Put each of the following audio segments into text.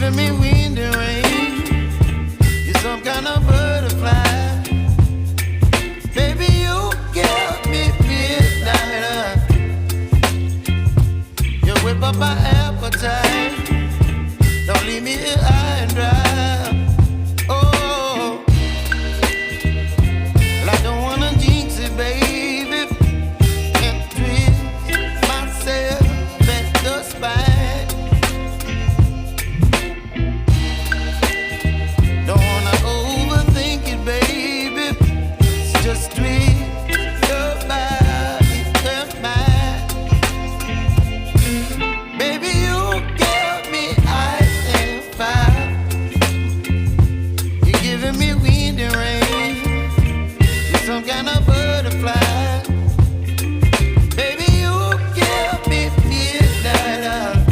giving me wind and rain. You're some kind of butterfly. Baby, you give me midnight. You whip up my appetite. Don't leave me here high and dry. Oh, well, I don't wanna jinx it, baby, and twist myself at the spine. Don't wanna overthink it, baby. It's just twist your body and mine. Baby, you give me ice and fire. You're giving me wind and rain. You're some kind of butterfly. Baby, you give me midnight.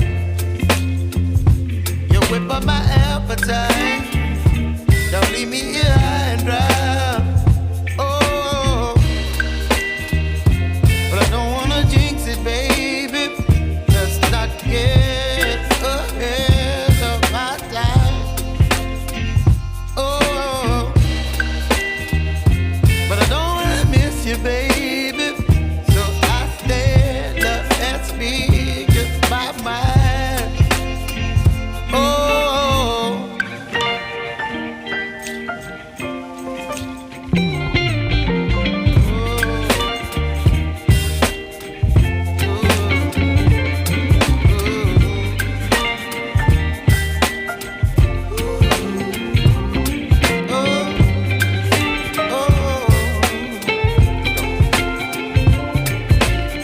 You whip up my appetite. Don't leave me here high and dry. Oh, but I don't wanna jinx it, baby. Let's not get ahead of my time. Oh, but I don't wanna miss you, baby. So I stand up and speak just my mind. Oh.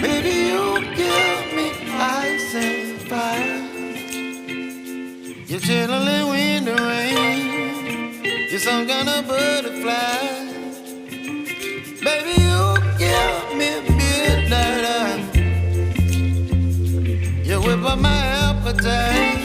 Baby, you give me ice and fire. You're chilling wind and rain. You're some kind of butterfly. Baby, you give me midnight. You whip up my appetite.